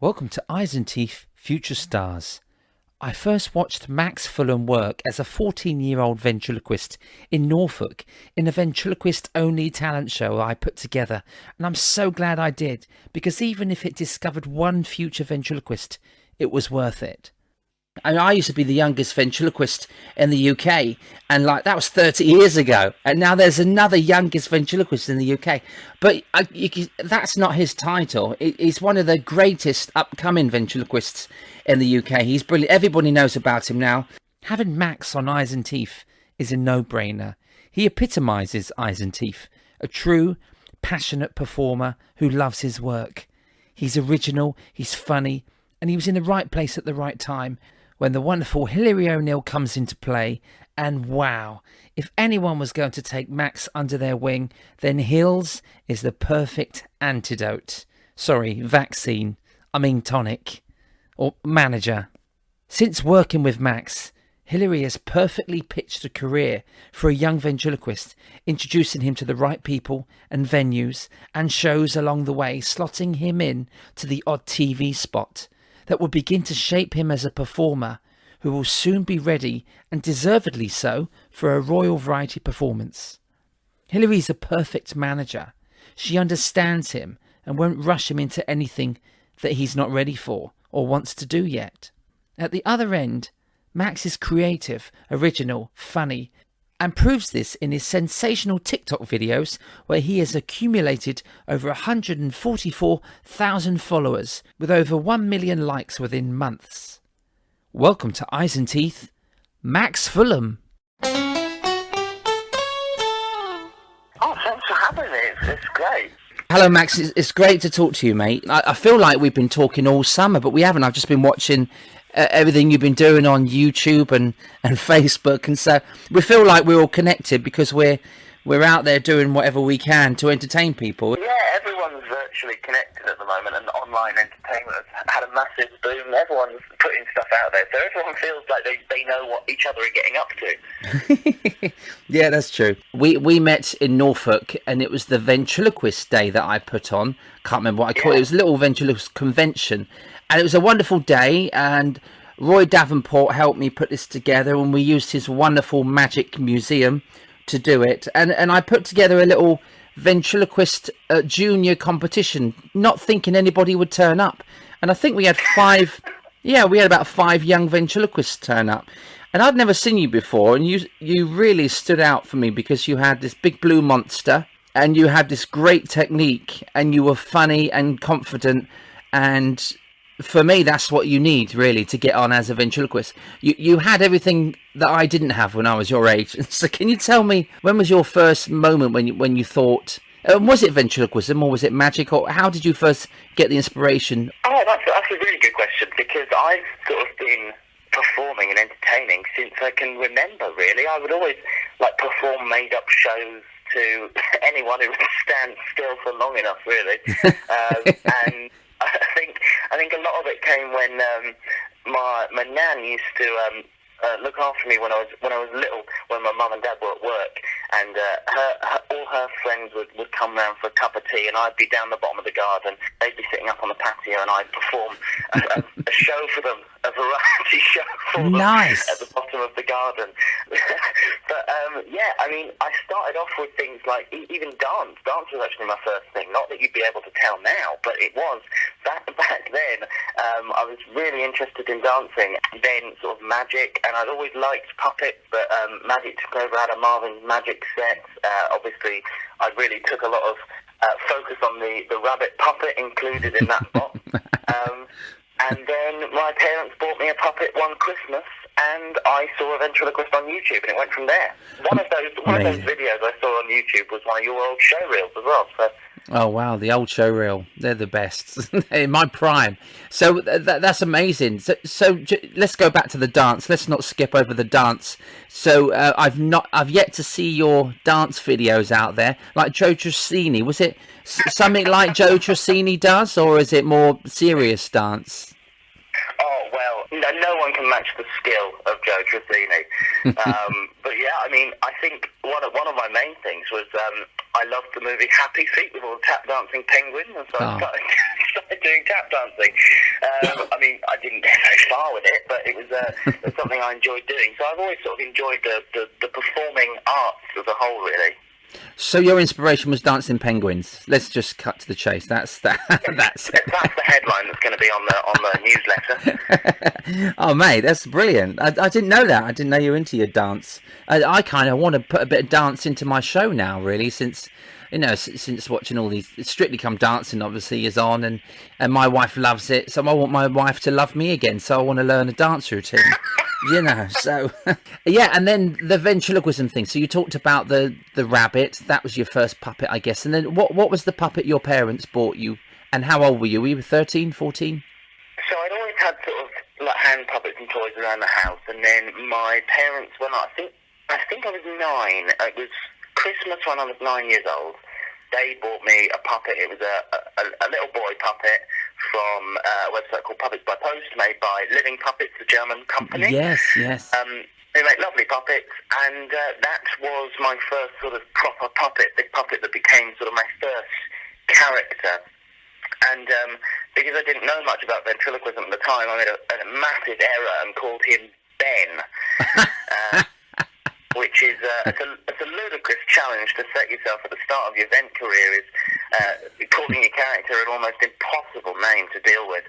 Welcome to Eyes and Teeth Future Stars. I first watched Max Fulham work as a 14-year-old ventriloquist in Norfolk in a ventriloquist-only talent show I put together, and I'm so glad I did, because even if it discovered one future ventriloquist, it was worth it. And I used to be the youngest ventriloquist in the UK, and that was 30 years ago. And now there's another youngest ventriloquist in the UK. But that's not his title. He's one of the greatest upcoming ventriloquists in the UK. He's brilliant. Everybody knows about him now. Having Max on Eyes and Teeth is a no-brainer. He epitomises Eyes and Teeth, a true, passionate performer who loves his work. He's original, he's funny, and he was in the right place at the right time when the wonderful Hilary O'Neill comes into play. And wow, if anyone was going to take Max under their wing, then Hills is the perfect antidote. Sorry, vaccine. I mean tonic. Or manager. Since working with Max, Hilary has perfectly pitched a career for a young ventriloquist, introducing him to the right people and venues and shows along the way, slotting him in to the odd TV spot that will begin to shape him as a performer who will soon be ready, and deservedly so, for a Royal Variety performance. Hilary's a perfect manager. She understands him and won't rush him into anything that he's not ready for or wants to do yet. At the other end, Max is creative, original, funny, and proves this in his sensational TikTok videos where he has accumulated over 144,000 followers with over 1 million likes within months. Welcome to Eyes and Teeth, Max Fulham. Oh, thanks for having me. It's great. Hello, Max. It's great to talk to you, mate. I feel like we've been talking all summer, but we haven't. I've just been watching everything you've been doing on YouTube and Facebook, and so we feel like we're all connected because we're out there doing whatever we can to entertain people. Yeah, everyone's virtually connected at the moment, and online entertainment has had a massive boom. Everyone's putting stuff out there, so everyone feels like they know what each other are getting up to. Yeah, that's true. We met in Norfolk, and it was the ventriloquist day that I put on. Can't remember what I called it. It was a little ventriloquist convention, and it was a wonderful day, and Roy Davenport helped me put this together, and we used his wonderful magic museum to do it. And I put together a little ventriloquist junior competition, not thinking anybody would turn up. And I think we had about 5 young ventriloquists turn up. And I'd never seen you before, and you really stood out for me because you had this big blue monster, and you had this great technique, and you were funny and confident, and for me, that's what you need, really, to get on as a ventriloquist. You had everything that I didn't have when I was your age. So can you tell me, when was your first moment when you thought, was it ventriloquism or was it magic, or how did you first get the inspiration? Oh, that's a really good question, because I've sort of been performing and entertaining since I can remember, really. I would always perform made-up shows to anyone who would stand still for long enough, really. And I think a lot of it came when my nan used to look after me when I was little, when my mum and dad were at work, and all her friends would come round for a cup of tea, and I'd be down the bottom of the garden. They'd be sitting up on the patio, and I'd perform a show for them, a variety show for them at the bottom of the garden. But I started off with things like even dance. Dance was actually my first thing. Not that you'd be able to tell now, but it was back then. I was really interested in dancing. Then sort of magic, and I'd always liked puppets, but magic took over. I had a Marvin's Magic set. Obviously, I really took a lot of focus on the rabbit puppet included in that box. And then my parents bought me a puppet one Christmas, and I saw a ventriloquist on YouTube, and it went from there. One of those videos I saw on YouTube was one of your old show reels as well. So. Oh wow, the old show reel, they're the best. In my prime. So that's amazing. So let's go back to the dance. Let's not skip over the dance. So I've yet to see your dance videos out there, like Joe Tracini. Was it something like Joe Tracini does, or is it more serious dance? Oh, well, no one can match the skill of Joe Tracini. But yeah, I think one of my main things was I loved the movie Happy Feet with all the tap dancing penguins, and so I started doing tap dancing. I mean, I didn't get very far with it, but it was something I enjoyed doing. So I've always sort of enjoyed the performing arts as a whole, really. So your inspiration was Dancing Penguins. Let's just cut to the chase. That's it. That's the headline that's going to be on the newsletter. Oh, mate, that's brilliant. I didn't know that. I didn't know you were into your dance. I kind of want to put a bit of dance into my show now, really, since watching all these Strictly Come Dancing obviously is on, and my wife loves it, so I want my wife to love me again, so I want to learn a dance routine. So yeah. And then the ventriloquism thing, so you talked about the rabbit. That was your first puppet, I guess. And then what was the puppet your parents bought you, and how old were you? Were you 13, 14? So I'd always had sort of like hand puppets and toys around the house, and then my parents, when I think I was 9, it was Christmas when I was 9 years old, they bought me a puppet. It was a little boy puppet from a website called Puppets by Post, made by Living Puppets, the German company. Yes. They make lovely puppets, and that was my first sort of proper puppet, the puppet that became sort of my first character. And because I didn't know much about ventriloquism at the time, I made a massive error and called him Ben. Which is it's a ludicrous challenge to set yourself at the start of your event career, is calling your character an almost impossible name to deal with.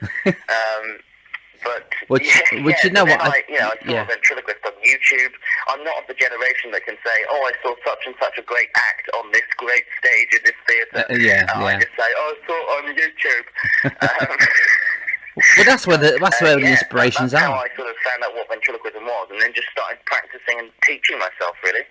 You know what? I saw a ventriloquist on YouTube. I'm not of the generation that can say, "Oh, I saw such and such a great act on this great stage in this theatre." I just say, "Oh, I saw it on YouTube." Well, that's where the inspirations that's are. How I sort of found out what ventriloquism was, and then just started practicing and teaching myself, really.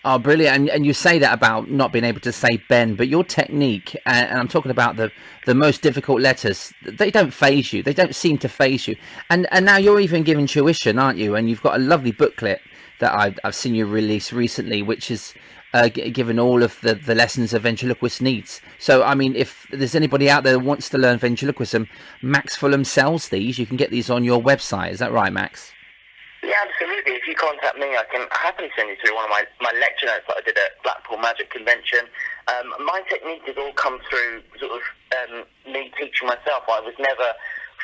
Oh, brilliant. And you say that about not being able to say Ben, but your technique, and I'm talking about the most difficult letters, they don't faze you. They don't seem to faze you. And now you're even giving tuition, aren't you? And you've got a lovely booklet that I've seen you release recently, which is given all of the lessons a ventriloquist needs. So, I mean, if there's anybody out there that wants to learn ventriloquism, Max Fulham sells these. You can get these on your website. Is that right, Max? Yeah, absolutely. If you contact me, I can happily send you through one of my lecture notes that I did at Blackpool Magic Convention. My technique has all come through sort of me teaching myself. I was never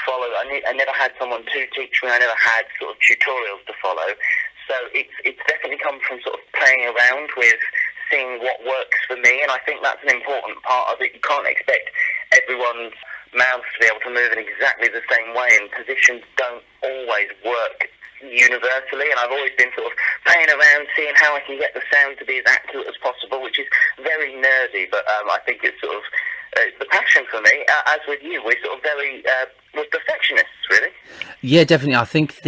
followed. I never had someone to teach me. I never had sort of tutorials to follow. So it's definitely come from sort of playing around with seeing what works for me, and I think that's an important part of it. You can't expect everyone's mouths to be able to move in exactly the same way, and positions don't always work universally, and I've always been sort of playing around, seeing how I can get the sound to be as accurate as possible, which is very nerdy, but I think it's sort of the passion for me. As with you, we're sort of we're perfectionists, really. Yeah, definitely. I think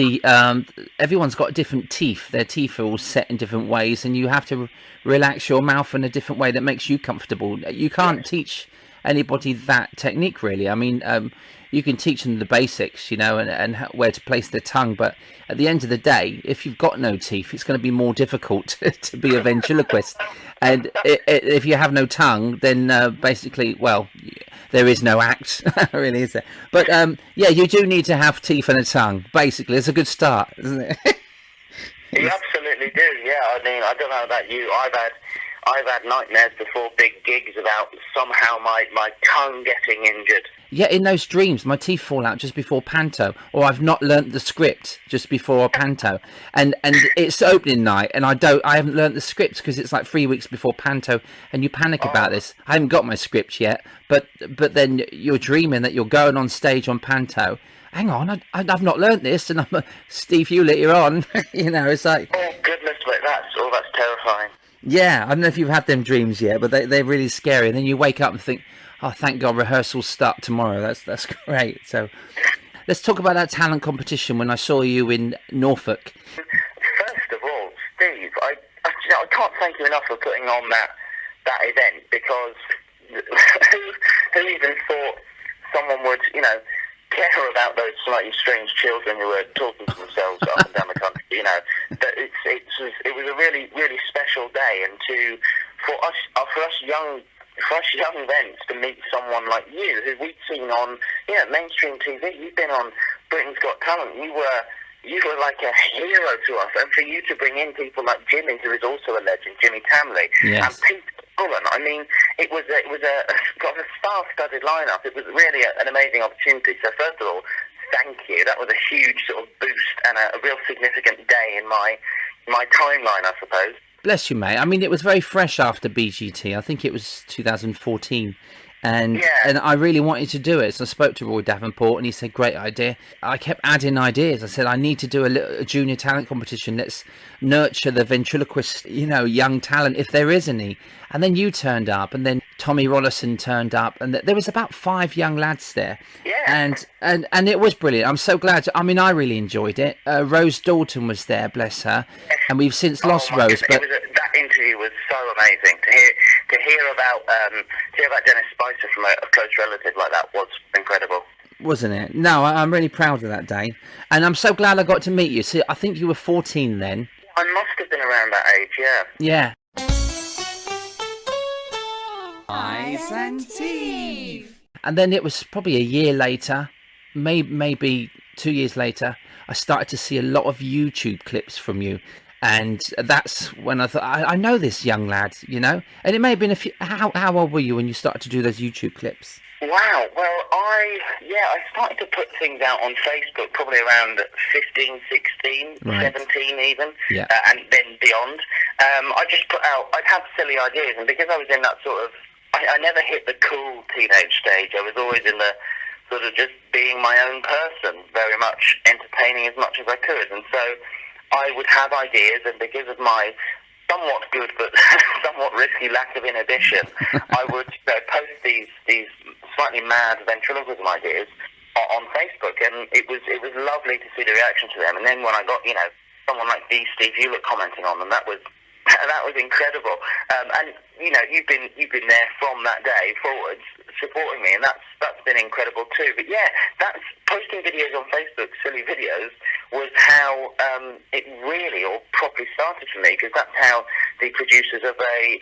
everyone's got different teeth. Their teeth are all set in different ways, and you have to relax your mouth in a different way that makes you comfortable. You can't teach anybody that technique, really. I mean, you can teach them the basics, and where to place their tongue, but at the end of the day, if you've got no teeth, it's going to be more difficult to be a ventriloquist. And if you have no tongue, then basically, well, there is no act, really, is there? But yeah, you do need to have teeth and a tongue. Basically, it's a good start, isn't it? You absolutely do. Yeah, I mean, I don't know about you. I've had nightmares before big gigs about somehow my tongue getting injured. Yeah, in those dreams, my teeth fall out just before panto, or I've not learnt the script just before panto, and it's opening night, and I haven't learnt the script because it's like 3 weeks before panto, and you panic about this. I haven't got my script yet, but then you're dreaming that you're going on stage on panto. Hang on, I've not learnt this, and I'm Steve Hewlett, you're on. It's like, oh goodness, but that's terrifying. Yeah, I don't know if you've had them dreams yet, but they're really scary. And then you wake up and think, oh, thank God, rehearsals start tomorrow. That's great. So let's talk about that talent competition when I saw you in Norfolk. First of all, Steve, I can't thank you enough for putting on that event, because who even thought someone would, care about those slightly strange children who were talking to themselves up and down the country. That it was a really, really special day, and for us young vents to meet someone like you, who we'd seen on mainstream TV. You've been on Britain's Got Talent. You were like a hero to us, and for you to bring in people like Jimmy, who is also a legend, Jimmy Tamley, yes, and Fulham. I mean, it was got a star-studded lineup. It was really an amazing opportunity. So first of all, thank you. That was a huge sort of boost and a real significant day in my timeline, I suppose. Bless you, mate. I mean, it was very fresh after BGT. I think it was 2014. And I really wanted to do it. So I spoke to Roy Davenport and he said, great idea. I kept adding ideas. I said, I need to do a junior talent competition. Let's nurture the ventriloquist, young talent, if there is any. And then you turned up, and then Tommy Rollison turned up, and there was about 5 young lads there. Yeah. And it was brilliant. I'm so glad. I mean, I really enjoyed it. Rose Dalton was there, bless her. And we've since lost Rose. But that interview was so amazing to hear about Dennis Spicer from a close relative like that was incredible. Wasn't it? No, I'm really proud of that day. And I'm so glad I got to meet you. See, I think you were 14 then. I must have been around that age, yeah. Yeah. Eyes and teeth. And then it was probably a year later, maybe 2 years later, I started to see a lot of YouTube clips from you. And that's when I thought, I know this young lad, And it may have been a few... How old were you when you started to do those YouTube clips? Wow. Well, I started to put things out on Facebook probably around 15, 16, Right. 17 even, Yeah. And then beyond. I just put out... I'd have silly ideas, and because I was in that sort of... I never hit the cool teenage stage. I was always in the sort of just being my own person, very much entertaining as much as I could. And so I would have ideas, and because of my somewhat good but somewhat risky lack of inhibition, I would post these slightly mad ventriloquism ideas on Facebook, and it was lovely to see the reaction to them. And then when I got someone like Steve Hewlett commenting on them, that was incredible. And you've been there from that day forwards, supporting me, and that's been incredible too. But yeah, that's posting videos on Facebook, silly videos, was how it really all properly started for me, because that's how the producers of a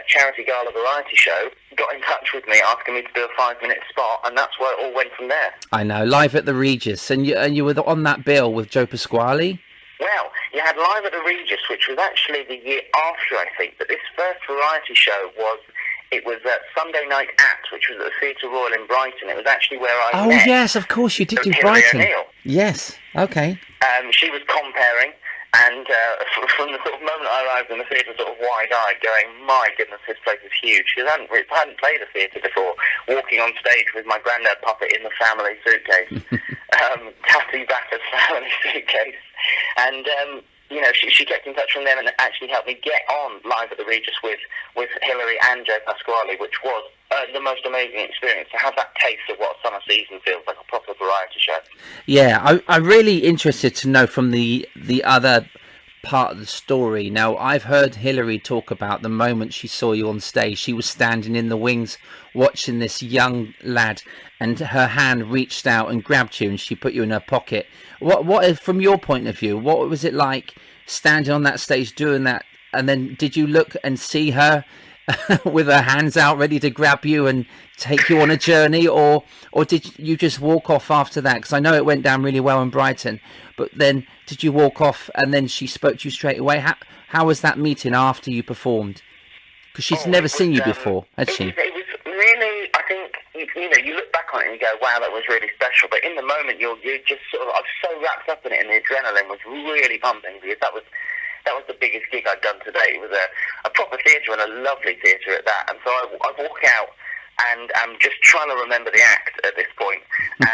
charity gala variety show got in touch with me, asking me to do a 5-minute spot, and that's where it all went from there. I know, live at the Regis, and you were on that bill with Joe Pasquale. Well, you had Live at the Regis, which was actually the year after, I think, but this first variety show was Sunday Night At, which was at the Theatre Royal in Brighton. It was actually where I met... Oh, yes, of course, you did do Hilary Brighton. O'Neill. Yes, okay. She was comparing, and from the sort of moment I arrived in the theatre, sort of wide-eyed, going, my goodness, this place is huge, because I hadn't played a theatre before, walking on stage with my granddad puppet in the family suitcase, Tatty Batter's family suitcase, and... she kept in touch from them and actually helped me get on Live at the Regis with Hilary and Joe Pasquale, which was the most amazing experience, to have that taste of what a summer season feels like, a proper variety show. Yeah, I'm really interested to know from the other part of the story. Now, I've heard Hilary talk about the moment she saw you on stage. She was standing in the wings watching this young lad, and her hand reached out and grabbed you, and she put you in her pocket. What from your point of view, what was it like standing on that stage doing that? And then did you look and see her with her hands out ready to grab you and take you on a journey, or did you just walk off after that? Because I know it went down really well in Brighton, but then did you walk off and then she spoke to you straight away? How was that meeting after you performed? Because she's never seen you before, had she? It was really, I think, you look back on it and you go, wow, that was really special. But in the moment, you're just sort of, I was so wrapped up in it, and the adrenaline was really pumping, because that was the biggest gig I'd done to date. It was a proper theatre, and a lovely theatre at that. And so I walk out, and I'm just trying to remember the act at this point.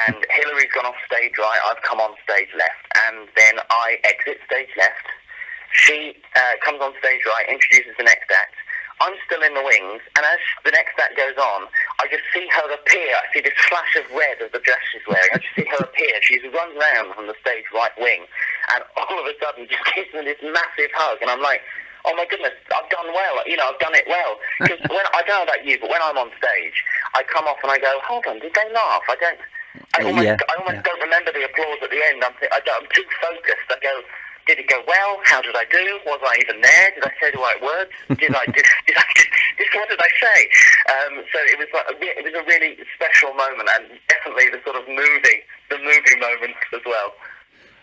And Hilary's gone off stage right, I've come on stage left, and then I exit stage left. She comes on stage right, introduces the next act. I'm still in the wings, and as the next act goes on, I just see her appear. I see this flash of red of the dress she's wearing. I just see her appear. She runs around from the stage right wing, and all of a sudden just gives me this massive hug, and I'm like, oh my goodness, I've done well. I've done it well. Because I don't know about you, but when I'm on stage, I come off and I go, hold on, did they laugh? I almost don't remember the applause at the end. I'm too focused. I go, did it go well? How did I do? Was I even there? Did I say the right words? What did I say? So it was a really special moment, and definitely the sort of movie moments as well.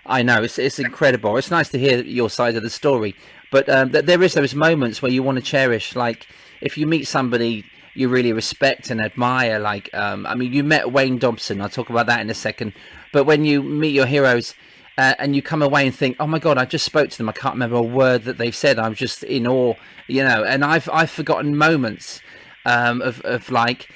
I know, it's incredible. It's nice to hear your side of the story, but there is those moments where you want to cherish, like if you meet somebody you really respect and admire, like, I mean, you met Wayne Dobson. I'll talk about that in a second. But when you meet your heroes and you come away and think, oh my God, I just spoke to them. I can't remember a word that they've said. I'm just in awe, you know. And I've forgotten moments of like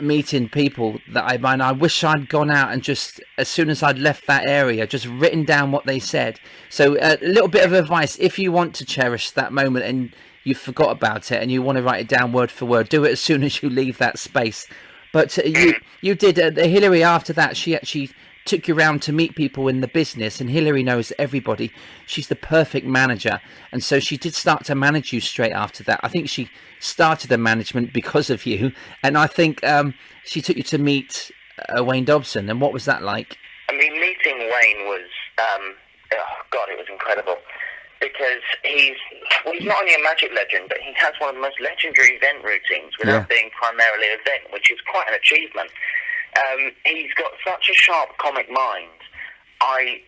meeting people that I wish I'd gone out and just, as soon as I'd left that area, just written down what they said. So a little bit of advice: if you want to cherish that moment and you forgot about it and you want to write it down word for word, do it as soon as you leave that space. But you did Hillary. After that, she actually took you around to meet people in the business, and Hillary knows everybody. She's the perfect manager, and so she did start to manage you straight after that. I think she started the management because of you, and I think she took you to meet Wayne Dobson. And what was that like? I mean, meeting Wayne was, it was incredible. Because he's not only a magic legend, but he has one of the most legendary event routines without being primarily an event, which is quite an achievement. He's got such a sharp comic mind. I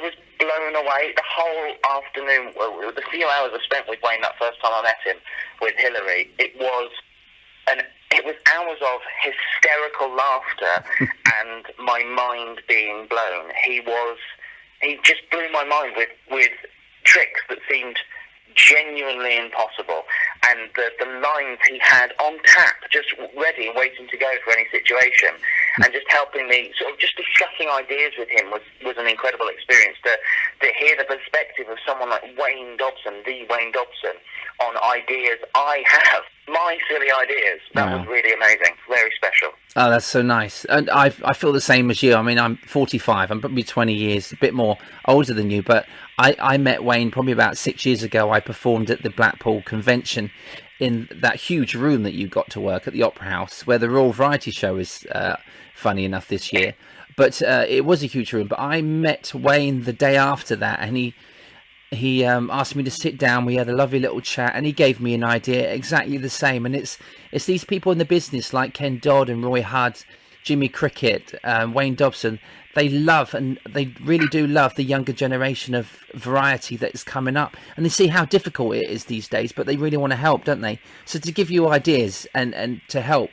was blown away the whole afternoon. Well, the few hours I spent with Wayne that first time I met him with Hillary, it was hours of hysterical laughter and my mind being blown. He just blew my mind with tricks that seemed genuinely impossible, and the lines he had on tap, just ready and waiting to go for any situation, and just helping me, sort of just discussing ideas with him was an incredible experience. To hear the perspective of someone like Wayne Dobson, the Wayne Dobson, on ideas I have, my silly ideas. That was really amazing, very special. Oh, that's so nice. And I feel the same as you. I mean, I'm 45. I'm probably 20 years, a bit more older than you. But I met Wayne probably about 6 years ago. I performed at the Blackpool Convention in that huge room that you got to work at the Opera House, where the Royal Variety Show is, funny enough, this year. But it was a huge room. But I met Wayne the day after that, and he asked me to sit down. We had a lovely little chat, and he gave me an idea exactly the same. And it's these people in the business like Ken Dodd and Roy Hudd, Jimmy Cricket, Wayne Dobson. They love, and they really do love, the younger generation of variety that is coming up. And they see how difficult it is these days, but they really want to help, don't they? So to give you ideas and to help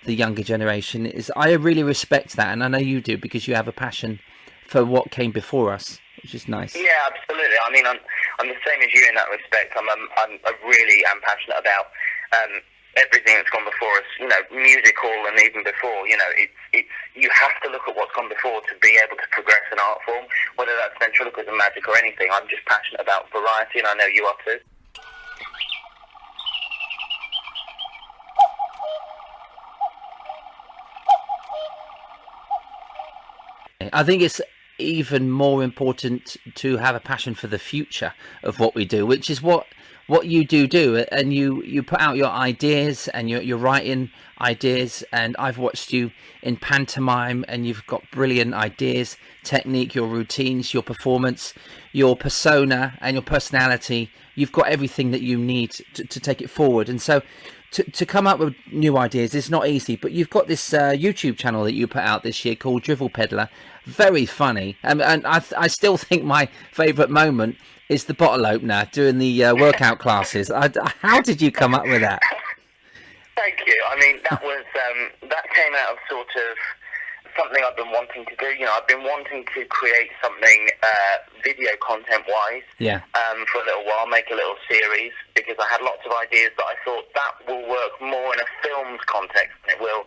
the younger generation, I really respect that, and I know you do, because you have a passion for what came before us, which is nice. Yeah, absolutely. I mean, I'm the same as you in that respect. I really am passionate about everything that's gone before us. You know, musical and even before. You know, it's you have to look at what's gone before to be able to progress an art form, whether that's ventriloquism, magic, or anything. I'm just passionate about variety, and I know you are too. I think it's even more important to have a passion for the future of what we do, which is what you do, and you put out your ideas, and you're writing ideas, and I've watched you in pantomime, and you've got brilliant ideas, technique, your routines, your performance, your persona, and your personality. You've got everything that you need to take it forward. And so to come up with new ideas is not easy, but you've got this YouTube channel that you put out this year called Drivel Peddler. Very funny, and I still think my favourite moment is the bottle opener doing the workout classes. How did you come up with that? Thank you. I mean, that was that came out of sort of something I've been wanting to do. You know, I've been wanting to create something video content-wise for a little while, make a little series, because I had lots of ideas that I thought that will work more in a filmed context than it will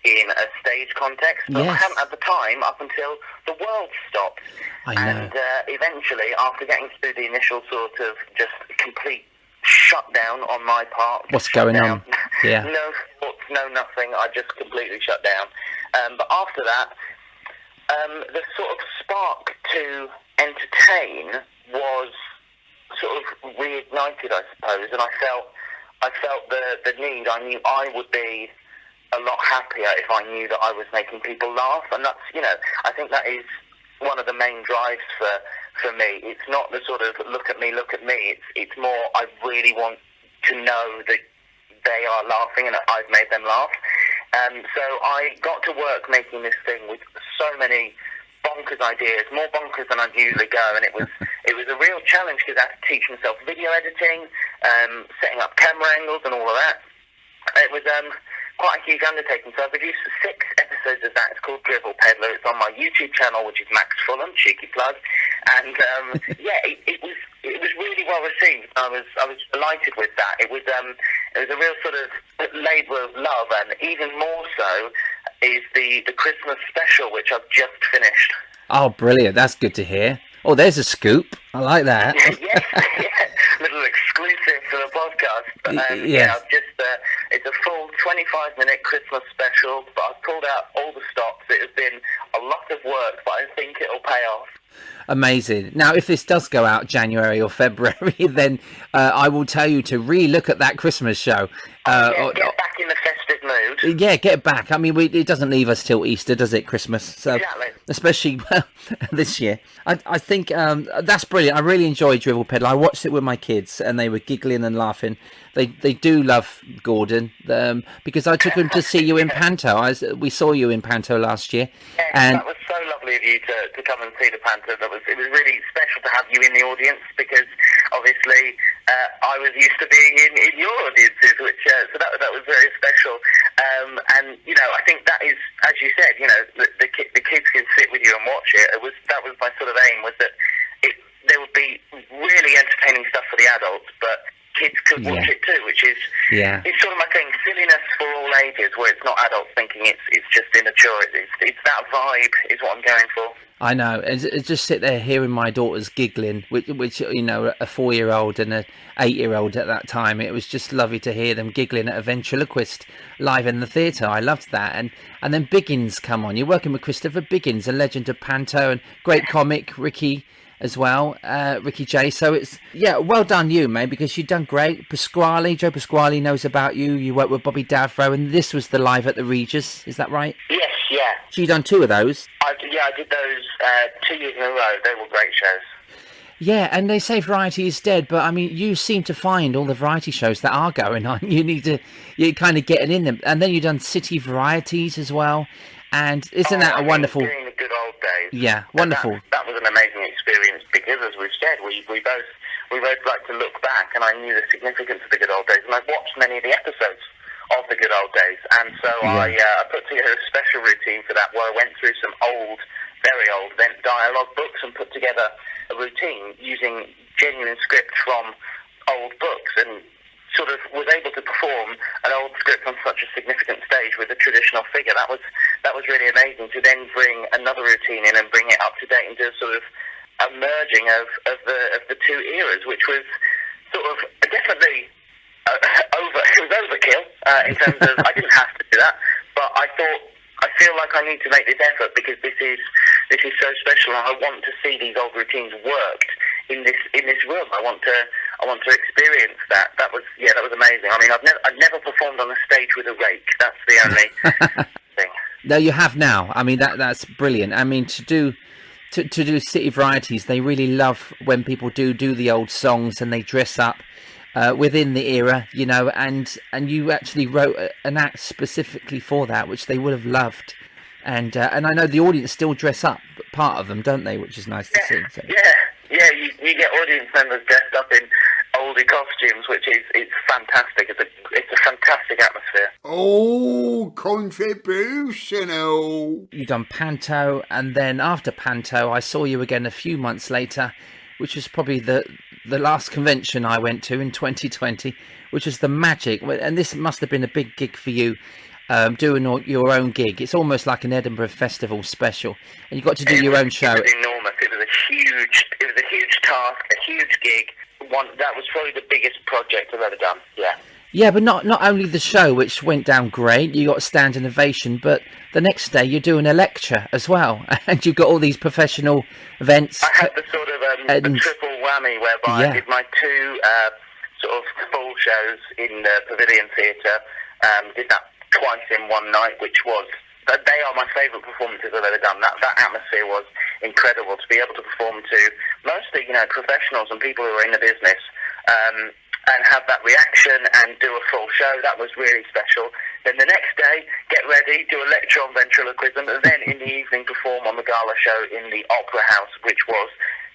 in a stage context. But I hadn't at the time, up until the world stopped. I know. And eventually, after getting through the initial sort of just complete shutdown on my part. What's going on? Yeah. No thoughts, no nothing. I just completely shut down. But after that, the sort of spark to entertain was sort of reignited, I suppose, and I felt the need. I knew I would be a lot happier if I knew that I was making people laugh, and that's, you know, I think that is one of the main drives for me. It's not the sort of look at me. It's more, I really want to know that they are laughing and that I've made them laugh. So I got to work making this thing with so many bonkers ideas, more bonkers than I'd usually go, and it was a real challenge, because I had to teach myself video editing, setting up camera angles and all of that. It was quite a huge undertaking. So I produced 6 episodes of that. It's called Drivel Peddler. It's on my YouTube channel, which is Max Fulham, cheeky plug. And it was really well received. I was delighted with that. It was a real sort of labour of love, and even more so is the Christmas special, which I've just finished. Oh, brilliant! That's good to hear. Oh, there's a scoop. I like that. Yes, yeah. Little exclusive for the podcast. But, I've just it's a full 25-minute Christmas special, but I've pulled out all the stops. It has been a lot of work, but I think it'll pay off. Amazing. Now, if this does go out January or February, then I will tell you to re-look at that Christmas show. Get back in the festive mood. Yeah, get back. I mean, it doesn't leave us till Easter, does it, Christmas? So, exactly. Especially this year. I think that's brilliant. I really enjoyed Drivel Peddler. I watched it with my kids, and they were giggling and laughing. They do love Gordon, because I took them to see you in Panto. We saw you in Panto last year. Yeah, and that was so lovely of you to come and see the Panto. It was really special to have you in the audience, because obviously I was used to being in your audiences, which so that was very special. And I think that is, as you said, the kids can sit with you and watch it. That was my sort of aim, was that there would be really entertaining stuff for the adults, but kids could watch it too, which is it's sort of my thing. Silliness for all ages, where it's not adults thinking it's just immature. It's that vibe is what I'm going for. I know, and just sit there hearing my daughters giggling, which a 4-year-old and a 8-year-old at that time. It was just lovely to hear them giggling at a ventriloquist live in the theatre. I loved that, and then Biggins come on. You're working with Christopher Biggins, a legend of Panto, and great comic, Ricky as well, Ricky J. So it's well done you, mate, because you've done great. Joe Pasquale knows about you. You worked with Bobby Davro, and this was the Live at the Regis. Is that right? Yes, yeah. So you done 2 of those? I did those 2 years in a row. They were great shows. Yeah, and they say variety is dead, but I mean, you seem to find all the variety shows that are going on. You're kind of getting in them, and then you've done city varieties as well. And isn't that a wonderful? During the good old days. Yeah, wonderful. That was an amazing experience, because, as we've said, we both like to look back, and I knew the significance of the good old days, and I've watched many of the episodes of the good old days, and so I put together a special routine for that, where I went through some very old dialogue books and put together a routine using genuine script from old books, and sort of was able to perform an old script on such a significant stage with a traditional figure. That was really amazing, to then bring another routine in and bring it up to date and do sort of a merging of the 2 eras, which was sort of definitely it was overkill in terms of I didn't have to do that, but I feel like I need to make this effort, because this is so special, and I want to see these old routines worked in this room. I want to experience that. That was amazing. I mean, I've never performed on a stage with a rake. That's the only thing. No, you have now. I mean, that's brilliant. I mean, to do city varieties, they really love when people do the old songs and they dress up within the era, and you actually wrote an act specifically for that, which they would have loved. And I know the audience still dress up, part of them, don't they? Which is nice to see. So. Yeah. You get audience members dressed up in oldie costumes, which is fantastic. It's a fantastic atmosphere. Oh, contributional. You done Panto, and then after Panto, I saw you again a few months later, which was probably the last convention I went to in 2020, which was the Magic, and this must have been a big gig for you. Doing your own gig. It's almost like an Edinburgh Festival special, and you got to do your own show. It was enormous. It was a huge task, a huge gig. That was probably the biggest project I've ever done. Yeah, but not only the show, which went down great, you got a standing ovation, but the next day you're doing a lecture as well, and you've got all these professional events. I had the sort of the triple whammy, whereby I did my 2 sort of full shows in the Pavilion Theatre. Did that twice in one night, which was, they are my favourite performances I've ever done. That atmosphere was incredible, to be able to perform to mostly professionals and people who are in the business, and have that reaction and do a full show. That was really special. Then the next day, get ready, do a lecture on ventriloquism, and then in the evening perform on the gala show in the Opera House, which was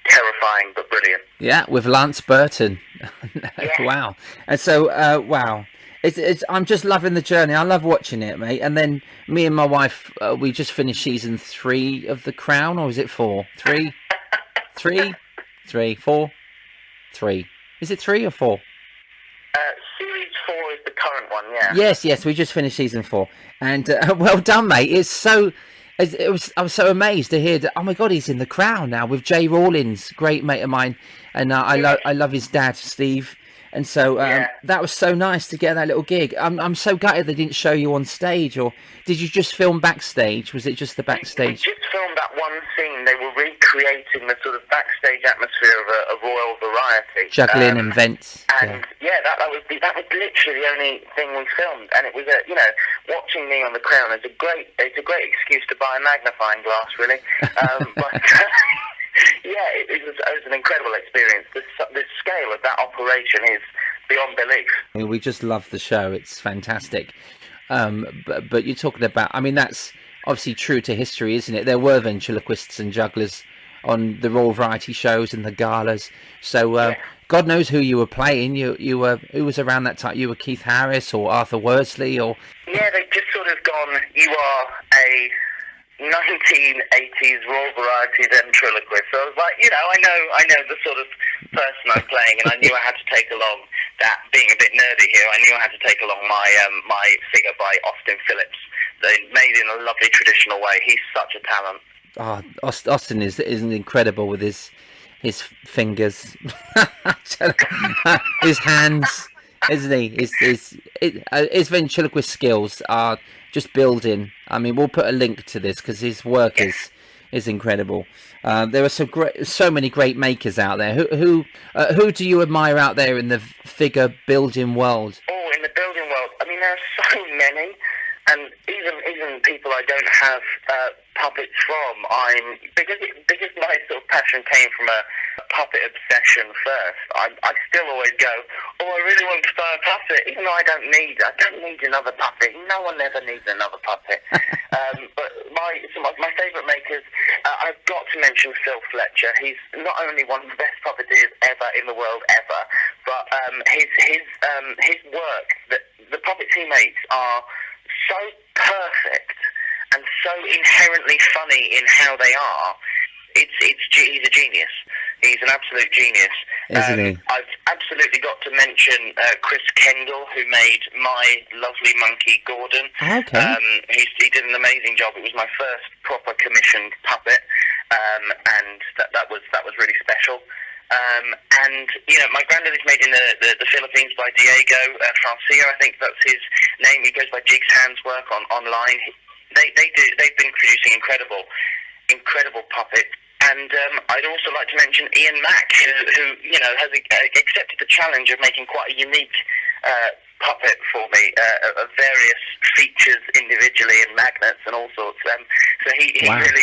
terrifying but brilliant. Yeah, with Lance Burton. Yeah. Wow. And so, wow. I'm just loving the journey. I love watching it, mate. And then me and my wife, we just finished season 3 of The Crown, or is it 4? 3? 3? 3? 4? 3. Is it 3 or 4? Series 4 is the current one, yeah. Yes. We just finished season 4, and well done, mate. I was so amazed to hear that. Oh my God, he's in The Crown now with Jay Rawlins, great mate of mine, and I love his dad, Steve. And so that was so nice to get that little gig. I'm so gutted they didn't show you on stage, or did you just film backstage? Was it just the backstage? We just filmed that one scene. They were recreating the sort of backstage atmosphere of a royal variety. Juggling and vents. And that was literally the only thing we filmed. And it was watching me on The Crown is a great excuse to buy a magnifying glass, really. But it was an incredible experience. The scale of that operation is beyond belief. I mean, we just love the show. It's fantastic. But you're talking about, I mean, that's obviously true to history, isn't it? There were ventriloquists and jugglers on the Royal Variety shows and the galas. So God knows who you were playing. You were, who was around that time? You were Keith Harris or Arthur Worsley or? Yeah, they've just sort of gone, you are a 1980s Royal Variety ventriloquist. So I was like, I know the sort of person I'm playing, and I knew I had to take along that, being a bit nerdy here, I knew I had to take along my figure by Austin Phillips. They made it in a lovely traditional way. He's such a talent. Oh, Austin is incredible with his fingers, his hands, isn't he? His ventriloquist skills are just building. I mean, we'll put a link to this because his work is incredible. There are so many great makers out there. Who do you admire out there in the figure building world? Oh, in the building world, I mean, there are so many, and even people I don't have puppets from. Because my sort of passion came from a puppet obsession first. I still always go, I really want to buy a puppet, even though I don't need another puppet. No one ever needs another puppet. But my favourite makers, I've got to mention Phil Fletcher. He's not only one of the best puppeteers ever in the world ever, but his work, the puppets he makes are so perfect and so inherently funny in how they are. He's a genius. He's an absolute genius. Isn't he? I've absolutely got to mention Chris Kendall, who made my lovely monkey Gordon. Okay. He did an amazing job. It was my first proper commissioned puppet, and that was really special. And my granddad is made in the Philippines by Diego Francia. I think that's his name. He goes by Jigs Hands Work online. They've been producing incredible puppets. And I'd also like to mention Ian Mack, who has accepted the challenge of making quite a unique puppet for me, of various features individually and magnets and all sorts. So he Wow. really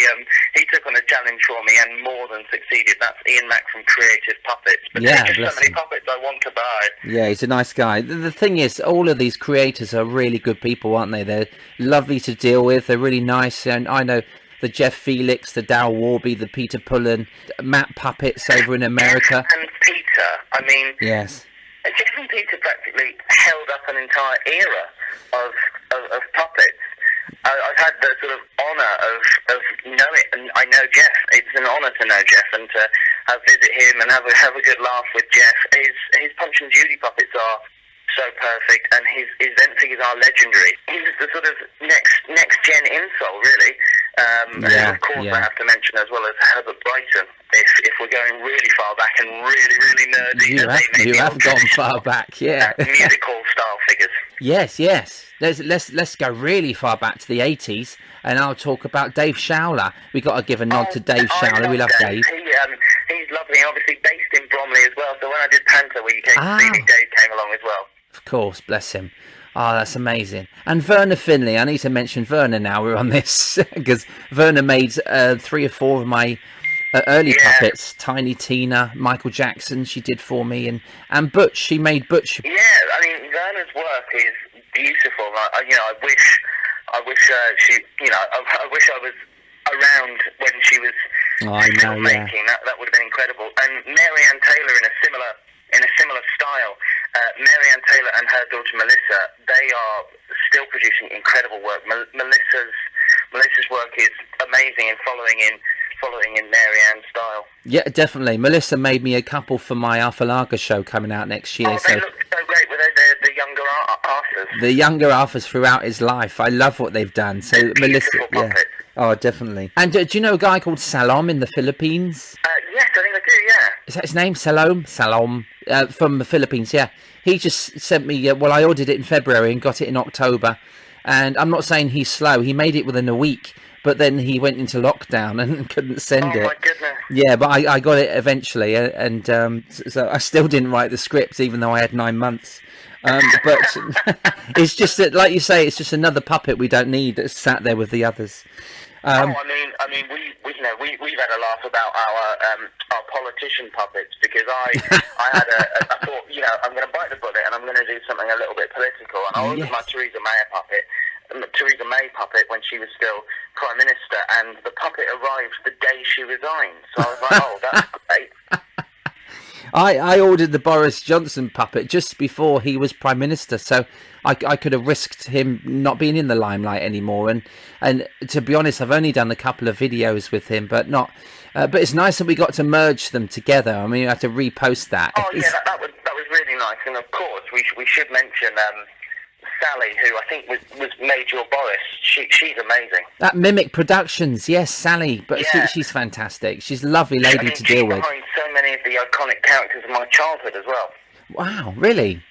he took on a challenge for me and more than succeeded. That's Ian Mack from Creative Puppets. But Yeah, there's just bless so many him. puppets I want to buy. Yeah, he's a nice guy. The thing is, all of these creators are really good people, aren't they? They're lovely to deal with. They're really nice. And I know the Jeff Felix, the Dal Warby, the Peter Pullen, Matt Puppets over in America. Jeff and Peter, I mean, Yes. Jeff and Peter practically held up an entire era of puppets. I've had the sort of honour of knowing, and I know Jeff. It's an honour to know Jeff and to visit him and have a good laugh with Jeff. His Punch and Judy puppets are so perfect, and his vent figures are legendary. He's the sort of next gen insole, really. And of course, I have to mention as well as Herbert Brighton. If we're going really far back and really nerdy, You have gone far back, yeah. Music hall style figures. Yes. Let's go really far back to the 80s, and I'll talk about Dave Showler. We got to give a nod to Dave Showler. We love Dave. He's lovely, obviously based in Bromley as well. So when I did Panther, where you came to see me, Dave came along as well. Of course, bless him. Oh, that's amazing. And Werner Finley, I need to mention Werner now we're on this, because Werner made 3 or 4 of my early puppets. Tiny Tina, Michael Jackson, she did for me, and Butch, she made Butch. Yeah, I mean, Werner's work is beautiful. I wish she, I wish I was around when she was I know, yeah. making. That would have been incredible. And Mary Ann Taylor in a similar style. Mary Ann Taylor and her daughter Melissa, they are still producing incredible work. Melissa's work is amazing and following in Mary Ann's style. Yeah, definitely. Melissa made me a couple for my Arthur show coming out next year. Oh, they look so great. Were they the younger Arthurs? The younger Arthurs throughout his life. I love what they've done. So Melissa, yeah. Oh, definitely. And do you know a guy called Salom in the Philippines? Yes, I think I do, yeah. Is that his name? Salom, from the Philippines, yeah. He just sent me, I ordered it in February and got it in October. And I'm not saying he's slow. He made it within a week, but then he went into lockdown and couldn't send it. Oh, my goodness. Yeah, but I got it eventually. And so I still didn't write the script, even though I had 9 months. But it's just that, like you say, it's just another puppet we don't need that's sat there with the others. I mean, we've had a laugh about our politician puppets, because I thought, I'm going to bite the bullet and I'm going to do something a little bit political, and I ordered my Theresa May puppet when she was still Prime Minister, and the puppet arrived the day she resigned. So I was like, oh, that's great. I ordered the Boris Johnson puppet just before he was Prime Minister, so I could have risked him not being in the limelight anymore. And to be honest, I've only done a couple of videos with him, but not. But it's nice that we got to merge them together. I mean, you have to repost that. Oh yeah, that was really nice. And of course, we should mention Sally, who I think was Major Boris. She's amazing. That Mimic Productions, yes, Sally, but yeah. she's fantastic. She's a lovely lady to deal with. Behind so many of the iconic characters of my childhood as well. Wow, really?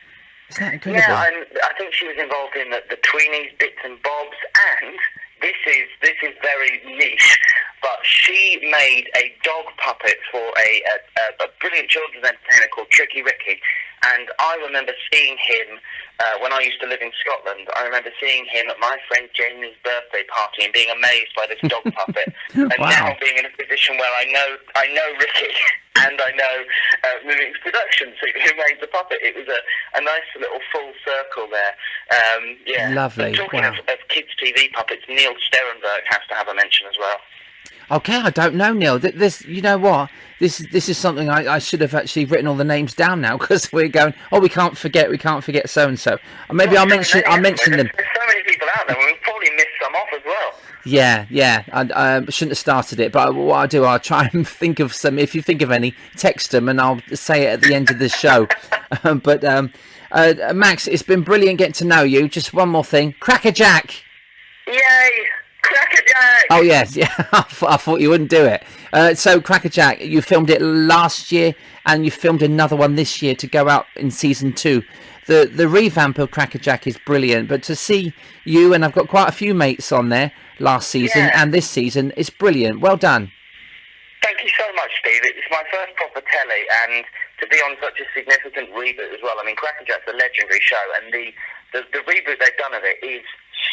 Is that incredible? Yeah, I think she was involved in the Tweenies, Bits and Bobs, and this is very niche, but she made a dog puppet for a brilliant children's entertainer called Tricky Ricky. And I remember seeing him when I used to live in Scotland. I remember seeing him at my friend Jamie's birthday party and being amazed by this dog puppet. And Wow. now being in a position where I know Ricky and I know Mimic's Productions, who made the puppet. It was a nice little full circle there. Yeah. Lovely. But talking Wow. of kids' TV puppets, Neil Sterenberg has to have a mention as well. Okay, I don't know, Neil. This, you know what? This is something I should have actually written all the names down now, because we're going. Oh, we can't forget so and so. Maybe I'll mention them. There's so many people out there. We'll probably miss some off as well. Yeah. I shouldn't have started it, but what I'll do, I'll try and think of some. If you think of any, text them, and I'll say it at the end of the show. But Max, it's been brilliant getting to know you. Just one more thing, Crackerjack. Yay! Crackerjack! Oh yes, yeah. I thought you wouldn't do it. So Crackerjack, you filmed it last year, and you filmed another one this year to go out in season 2. The revamp of Crackerjack is brilliant, but to see you, and I've got quite a few mates on there last season and this season, it's brilliant. Well done. Thank you so much, Steve. It's my first proper telly, and to be on such a significant reboot as well. I mean, Crackerjack's a legendary show, and the reboot they've done of it is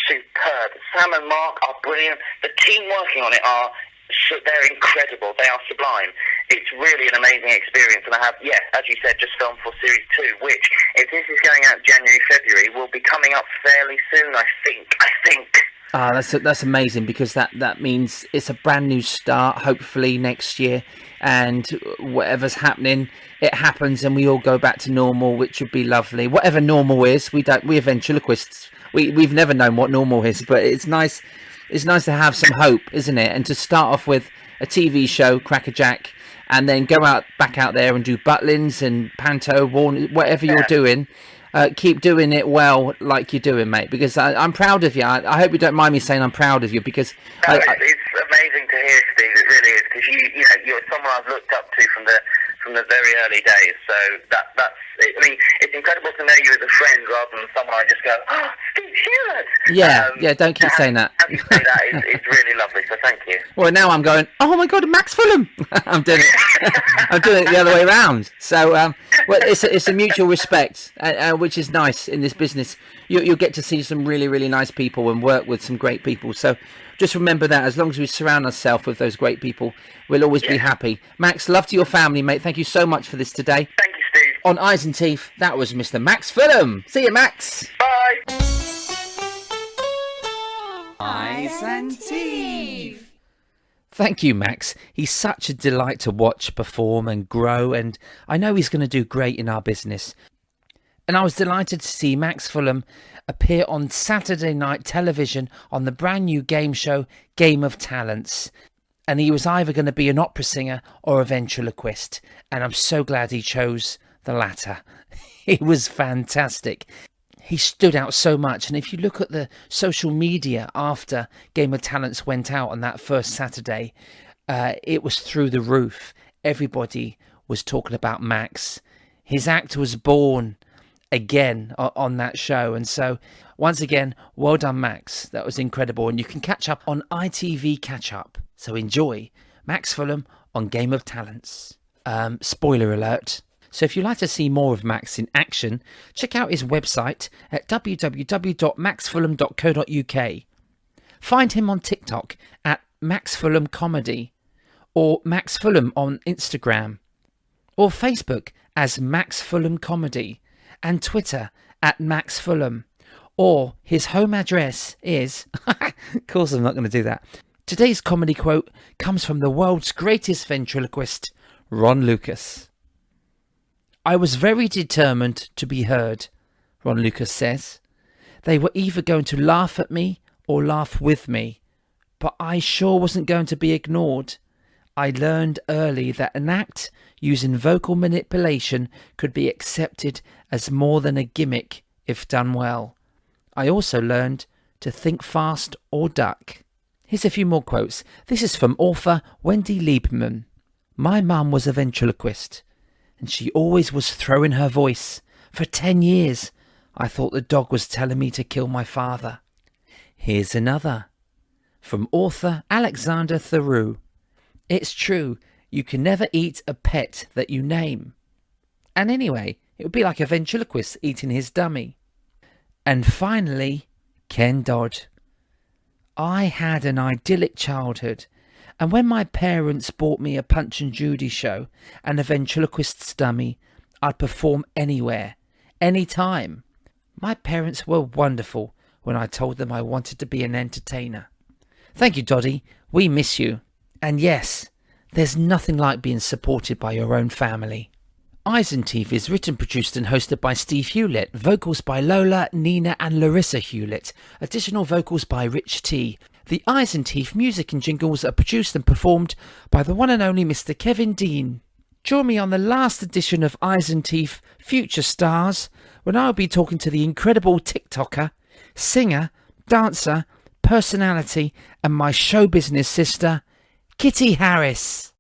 superb. Sam and Mark are brilliant. The team working on it they're incredible. They are sublime. It's really an amazing experience, and I have, as you said, just filmed for series 2, which, if this is going out January, February, will be coming up fairly soon, I think. Ah, that's amazing, because that means it's a brand new start, hopefully next year, and whatever's happening, it happens, and we all go back to normal, which would be lovely. Whatever normal is, we're ventriloquists. We've never known what normal is, but it's nice. It's nice to have some hope, isn't it? And to start off with a TV show, Crackerjack, and then go back out there and do Butlins and Panto, whatever you're doing. Keep doing it well, like you're doing, mate. Because I'm proud of you. I hope you don't mind me saying I'm proud of you, because it's amazing to hear, Steve. It really is, because you're someone I've looked up to from the very early days. So that's it. I mean, it's incredible to know you as a friend rather than someone I just go, oh, Steve Hewlett. Yeah. Don't keep saying that. Having you say that is really lovely. So thank you. Well, now I'm going, oh my God, Max Fulham. I'm doing it. I'm doing it the other way around. So, well, it's a mutual respect, which is nice in this business. You'll get to see some really, really nice people and work with some great people. So just remember that as long as we surround ourselves with those great people, we'll always be happy. Max, love to your family, mate. Thank you so much for this today. Thank you, Steve. On Eyes and Teeth, that was Mr. Max Fulham. See you, Max. Bye. Eyes and Teeth. Thank you, Max. He's such a delight to watch perform and grow, and I know he's going to do great in our business. And I was delighted to see Max Fulham appear on Saturday night television on the brand new game show Game of Talents. And he was either going to be an opera singer or a ventriloquist. And I'm so glad he chose the latter. It was fantastic. He stood out so much. And if you look at the social media after Game of Talents went out on that first Saturday, it was through the roof. Everybody was talking about Max. His act was born again on that show, and so once again, well done, Max. That was incredible, and you can catch up on ITV Catch Up, so enjoy Max Fulham on Game of Talents. Spoiler alert. So if you'd like to see more of Max in action, check out his website at www.maxfulham.co.uk. Find him on TikTok at Max Fulham Comedy, or Max Fulham on Instagram, or Facebook as Max Fulham Comedy, and Twitter at Max Fulham, or his home address is... of course I'm not going to do that. Today's comedy quote comes from the world's greatest ventriloquist, Ron Lucas. I was very determined to be heard, Ron Lucas says. They were either going to laugh at me or laugh with me, but I sure wasn't going to be ignored. I learned early that an act using vocal manipulation could be accepted as more than a gimmick if done well. I also learned to think fast or duck. Here's a few more quotes. This is from author Wendy Liebman. My mum was a ventriloquist, and she always was throwing her voice. For 10 years, I thought the dog was telling me to kill my father. Here's another. From author Alexander Theroux. It's true, you can never eat a pet that you name. And anyway, it would be like a ventriloquist eating his dummy. And finally, Ken Dodd. I had an idyllic childhood, and when my parents bought me a Punch and Judy show and a ventriloquist's dummy, I'd perform anywhere, anytime. My parents were wonderful when I told them I wanted to be an entertainer. Thank you, Doddy. We miss you. And yes, there's nothing like being supported by your own family. Eyes and Teeth is written, produced and hosted by Steve Hewlett. Vocals by Lola, Nina and Larissa Hewlett. Additional vocals by Rich T. The Eyes and Teeth music and jingles are produced and performed by the one and only Mr. Kevin Dean. Join me on the last edition of Eyes and Teeth Future Stars, when I'll be talking to the incredible TikToker, singer, dancer, personality and my show business sister, Kitty Harris.